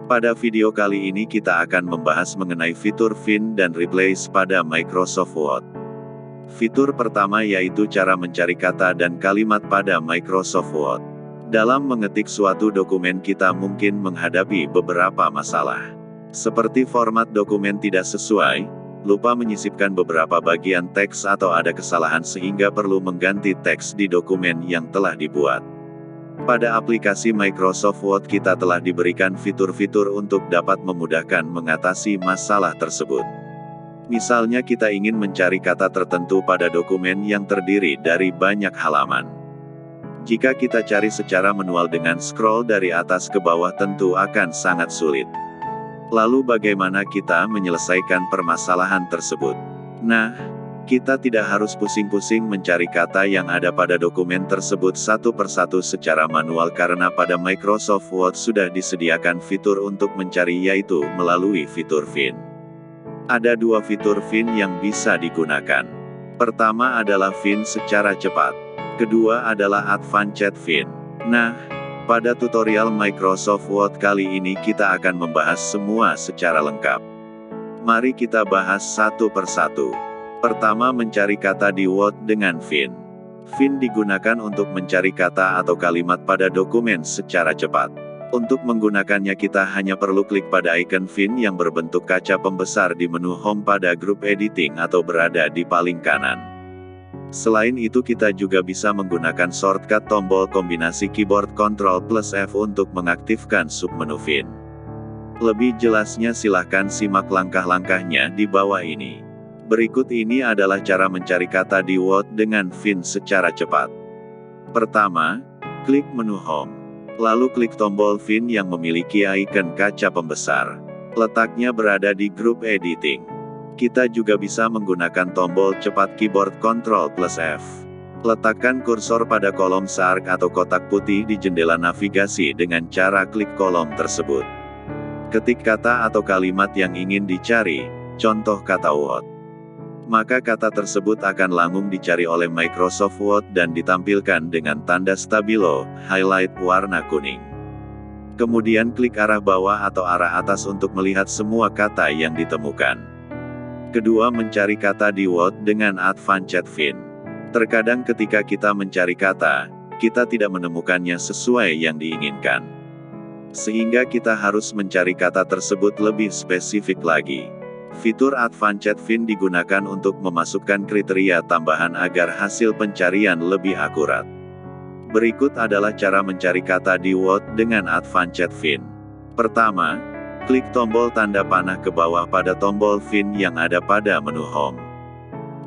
Pada video kali ini kita akan membahas mengenai fitur Find dan Replace pada Microsoft Word. Fitur pertama yaitu cara mencari kata dan kalimat pada Microsoft Word. Dalam mengetik suatu dokumen kita mungkin menghadapi beberapa masalah. Seperti format dokumen tidak sesuai, lupa menyisipkan beberapa bagian teks atau ada kesalahan sehingga perlu mengganti teks di dokumen yang telah dibuat. Pada aplikasi Microsoft Word kita telah diberikan fitur-fitur untuk dapat memudahkan mengatasi masalah tersebut. Misalnya kita ingin mencari kata tertentu pada dokumen yang terdiri dari banyak halaman. Jika kita cari secara manual dengan scroll dari atas ke bawah tentu akan sangat sulit. Lalu bagaimana kita menyelesaikan permasalahan tersebut? Nah, kita tidak harus pusing-pusing mencari kata yang ada pada dokumen tersebut satu persatu secara manual karena pada Microsoft Word sudah disediakan fitur untuk mencari yaitu melalui fitur Find. Ada dua fitur Find yang bisa digunakan. Pertama adalah Find secara cepat. Kedua adalah Advanced Find. Nah, pada tutorial Microsoft Word kali ini kita akan membahas semua secara lengkap. Mari kita bahas satu persatu. Pertama, mencari kata di Word dengan Find. Find digunakan untuk mencari kata atau kalimat pada dokumen secara cepat. Untuk menggunakannya kita hanya perlu klik pada icon Find yang berbentuk kaca pembesar di menu Home pada grup editing atau berada di paling kanan. Selain itu kita juga bisa menggunakan shortcut tombol kombinasi keyboard Ctrl plus F untuk mengaktifkan submenu Find. Lebih jelasnya silahkan simak langkah-langkahnya di bawah ini. Berikut ini adalah cara mencari kata di Word dengan Find secara cepat. Pertama, klik menu Home. Lalu klik tombol Find yang memiliki icon kaca pembesar. Letaknya berada di grup editing. Kita juga bisa menggunakan tombol cepat keyboard Ctrl plus F. Letakkan kursor pada kolom search atau kotak putih di jendela navigasi dengan cara klik kolom tersebut. Ketik kata atau kalimat yang ingin dicari, contoh kata Word. Maka kata tersebut akan langsung dicari oleh Microsoft Word dan ditampilkan dengan tanda stabilo, highlight warna kuning. Kemudian klik arah bawah atau arah atas untuk melihat semua kata yang ditemukan. Kedua, mencari kata di Word dengan Advanced Find. Terkadang ketika kita mencari kata, kita tidak menemukannya sesuai yang diinginkan. Sehingga kita harus mencari kata tersebut lebih spesifik lagi. Fitur Advanced Find digunakan untuk memasukkan kriteria tambahan agar hasil pencarian lebih akurat. Berikut adalah cara mencari kata di Word dengan Advanced Find. Pertama, klik tombol tanda panah ke bawah pada tombol Find yang ada pada menu Home.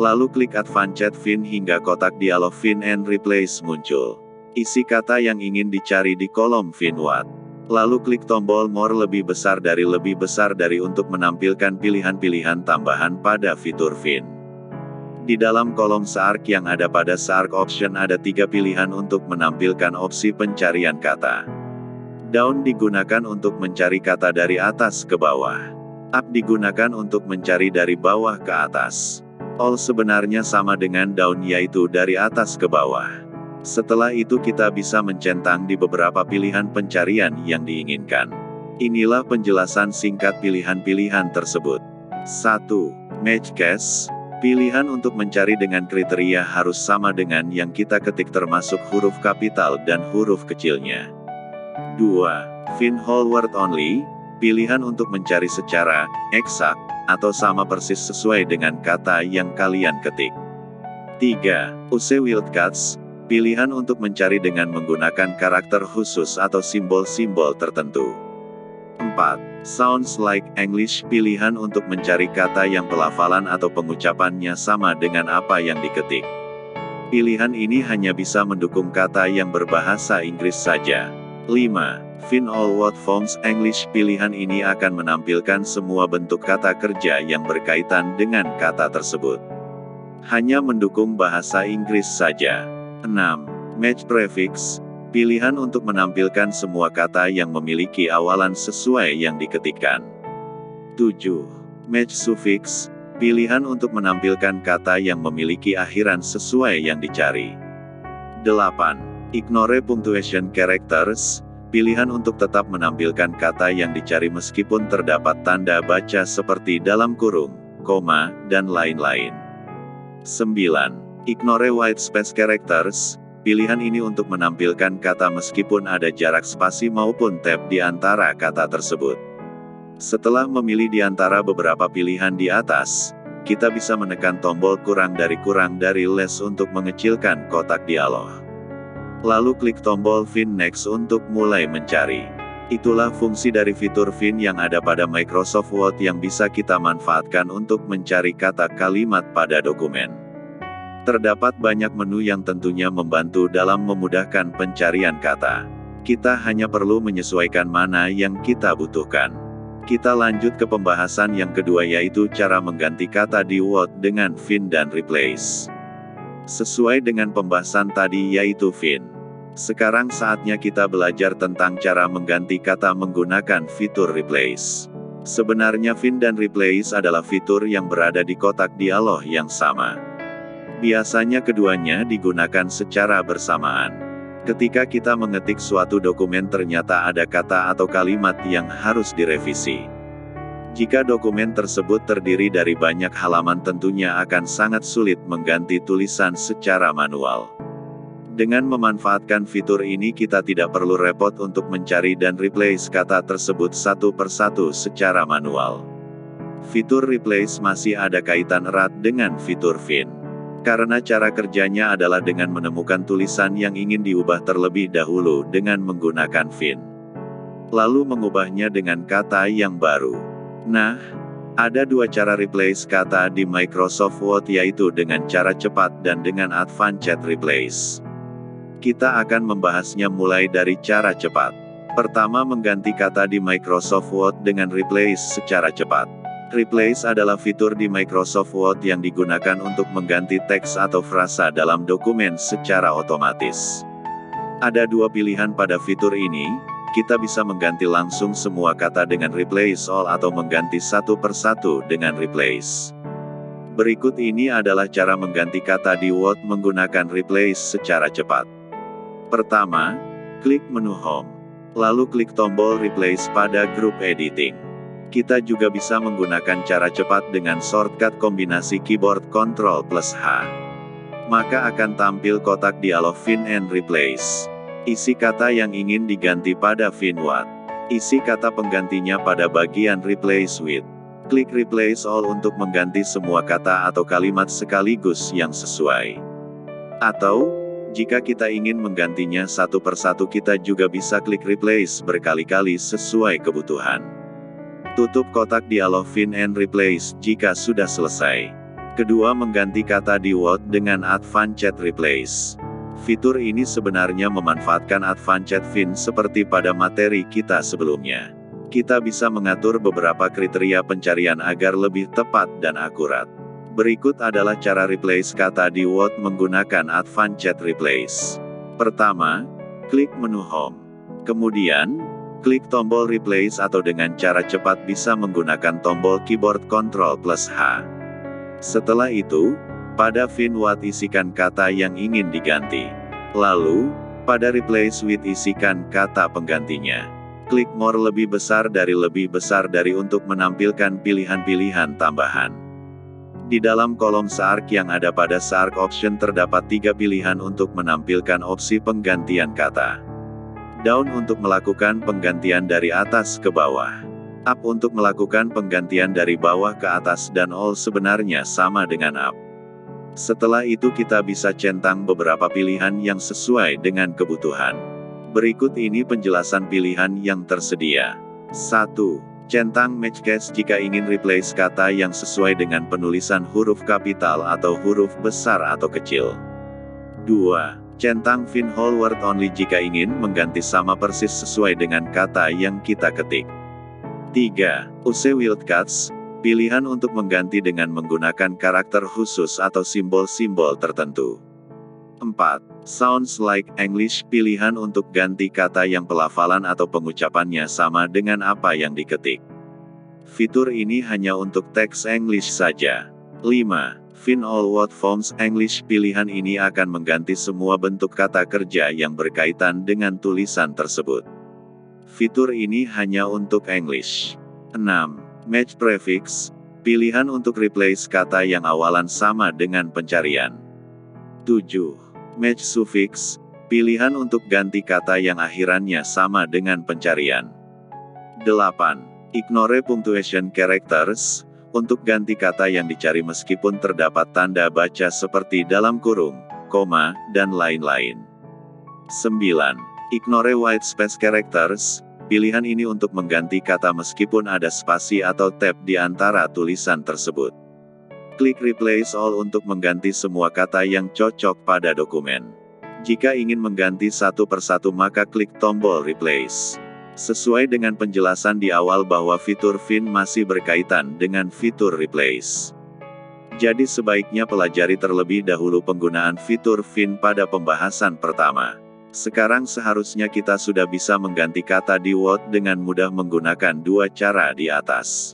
Lalu klik Advanced Find hingga kotak dialog Find and Replace muncul. Isi kata yang ingin dicari di kolom Find Word. Lalu klik tombol More lebih besar dari untuk menampilkan pilihan-pilihan tambahan pada fitur Find. Di dalam kolom search yang ada pada search option ada 3 pilihan untuk menampilkan opsi pencarian kata. Down digunakan untuk mencari kata dari atas ke bawah. Up digunakan untuk mencari dari bawah ke atas. All sebenarnya sama dengan down yaitu dari atas ke bawah. Setelah itu kita bisa mencentang di beberapa pilihan pencarian yang diinginkan. Inilah penjelasan singkat pilihan-pilihan tersebut. 1. Match case. Pilihan untuk mencari dengan kriteria harus sama dengan yang kita ketik termasuk huruf kapital dan huruf kecilnya. 2. Find whole word only. Pilihan untuk mencari secara eksak atau sama persis sesuai dengan kata yang kalian ketik. 3. Use wildcards. Pilihan untuk mencari dengan menggunakan karakter khusus atau simbol-simbol tertentu. 4. Sounds like English. Pilihan untuk mencari kata yang pelafalan atau pengucapannya sama dengan apa yang diketik. Pilihan ini hanya bisa mendukung kata yang berbahasa Inggris saja. 5. Find all word forms English. Pilihan ini akan menampilkan semua bentuk kata kerja yang berkaitan dengan kata tersebut. Hanya mendukung bahasa Inggris saja. 6. Match prefix. Pilihan untuk menampilkan semua kata yang memiliki awalan sesuai yang diketikkan. 7. Match suffix. Pilihan untuk menampilkan kata yang memiliki akhiran sesuai yang dicari. 8. Ignore punctuation characters. Pilihan untuk tetap menampilkan kata yang dicari meskipun terdapat tanda baca seperti dalam kurung, koma, dan lain-lain. 9. Ignore white space characters. Pilihan ini untuk menampilkan kata meskipun ada jarak spasi maupun tab di antara kata tersebut. Setelah memilih di antara beberapa pilihan di atas, kita bisa menekan tombol kurang dari less untuk mengecilkan kotak dialog. Lalu klik tombol Find Next untuk mulai mencari. Itulah fungsi dari fitur Find yang ada pada Microsoft Word yang bisa kita manfaatkan untuk mencari kata kalimat pada dokumen. Terdapat banyak menu yang tentunya membantu dalam memudahkan pencarian kata. Kita hanya perlu menyesuaikan mana yang kita butuhkan. Kita lanjut ke pembahasan yang kedua, yaitu cara mengganti kata di Word dengan Find dan Replace. Sesuai dengan pembahasan tadi yaitu Find. Sekarang saatnya kita belajar tentang cara mengganti kata menggunakan fitur Replace. Sebenarnya Find dan Replace adalah fitur yang berada di kotak dialog yang sama. Biasanya keduanya digunakan secara bersamaan. Ketika kita mengetik suatu dokumen ternyata ada kata atau kalimat yang harus direvisi. Jika dokumen tersebut terdiri dari banyak halaman tentunya akan sangat sulit mengganti tulisan secara manual. Dengan memanfaatkan fitur ini kita tidak perlu repot untuk mencari dan replace kata tersebut satu persatu secara manual. Fitur Replace masih ada kaitan erat dengan fitur Find. Karena cara kerjanya adalah dengan menemukan tulisan yang ingin diubah terlebih dahulu dengan menggunakan Find. Lalu mengubahnya dengan kata yang baru. Nah, ada dua cara replace kata di Microsoft Word, yaitu dengan cara cepat dan dengan Advanced Replace. Kita akan membahasnya mulai dari cara cepat. Pertama, mengganti kata di Microsoft Word dengan Replace secara cepat. Replace adalah fitur di Microsoft Word yang digunakan untuk mengganti teks atau frasa dalam dokumen secara otomatis. Ada dua pilihan pada fitur ini. Kita bisa mengganti langsung semua kata dengan Replace All atau mengganti satu persatu dengan Replace. Berikut ini adalah cara mengganti kata di Word menggunakan Replace secara cepat. Pertama, klik menu Home. Lalu klik tombol Replace pada grup Editing. Kita juga bisa menggunakan cara cepat dengan shortcut kombinasi keyboard Ctrl+H. Maka akan tampil kotak dialog Find and Replace. Isi kata yang ingin diganti pada Find What. Isi kata penggantinya pada bagian Replace With. Klik Replace All untuk mengganti semua kata atau kalimat sekaligus yang sesuai. Atau, jika kita ingin menggantinya satu persatu kita juga bisa klik Replace berkali-kali sesuai kebutuhan. Tutup kotak dialog Find and Replace jika sudah selesai. Kedua, mengganti kata di Word dengan Advanced Replace. Fitur ini sebenarnya memanfaatkan Advanced Find seperti pada materi kita sebelumnya. Kita bisa mengatur beberapa kriteria pencarian agar lebih tepat dan akurat. Berikut adalah cara replace kata di Word menggunakan Advanced Replace. Pertama, klik menu Home. Kemudian, klik tombol Replace atau dengan cara cepat bisa menggunakan tombol keyboard Ctrl+H. Setelah itu, pada Find What isikan kata yang ingin diganti. Lalu, pada Replace With isikan kata penggantinya. Klik More lebih besar dari untuk menampilkan pilihan-pilihan tambahan. Di dalam kolom search yang ada pada search option terdapat 3 pilihan untuk menampilkan opsi penggantian kata. Down untuk melakukan penggantian dari atas ke bawah. Up untuk melakukan penggantian dari bawah ke atas, dan All sebenarnya sama dengan Up. Setelah itu kita bisa centang beberapa pilihan yang sesuai dengan kebutuhan. Berikut ini penjelasan pilihan yang tersedia. 1. Centang match case jika ingin replace kata yang sesuai dengan penulisan huruf kapital atau huruf besar atau kecil. 2. Centang Find whole word only jika ingin mengganti sama persis sesuai dengan kata yang kita ketik. 3. Use wildcards, pilihan untuk mengganti dengan menggunakan karakter khusus atau simbol-simbol tertentu. 4. Sounds like English, pilihan untuk ganti kata yang pelafalan atau pengucapannya sama dengan apa yang diketik. Fitur ini hanya untuk teks English saja. 5. Find all word forms English, pilihan ini akan mengganti semua bentuk kata kerja yang berkaitan dengan tulisan tersebut. Fitur ini hanya untuk English. 6. Match prefix. Pilihan untuk replace kata yang awalan sama dengan pencarian. 7. Match suffix. Pilihan untuk ganti kata yang akhirannya sama dengan pencarian. 8. Ignore punctuation characters. Untuk ganti kata yang dicari meskipun terdapat tanda baca seperti dalam kurung, koma, dan lain-lain. 9. Ignore white space characters. Pilihan ini untuk mengganti kata meskipun ada spasi atau tab di antara tulisan tersebut. Klik Replace All untuk mengganti semua kata yang cocok pada dokumen. Jika ingin mengganti satu persatu maka klik tombol Replace. Sesuai dengan penjelasan di awal bahwa fitur Find masih berkaitan dengan fitur Replace. Jadi sebaiknya pelajari terlebih dahulu penggunaan fitur Find pada pembahasan pertama. Sekarang seharusnya kita sudah bisa mengganti kata di Word dengan mudah menggunakan dua cara di atas.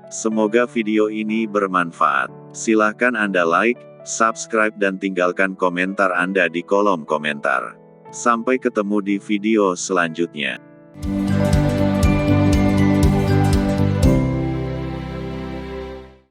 Semoga video ini bermanfaat. Silahkan Anda like, subscribe dan tinggalkan komentar Anda di kolom komentar. Sampai ketemu di video selanjutnya.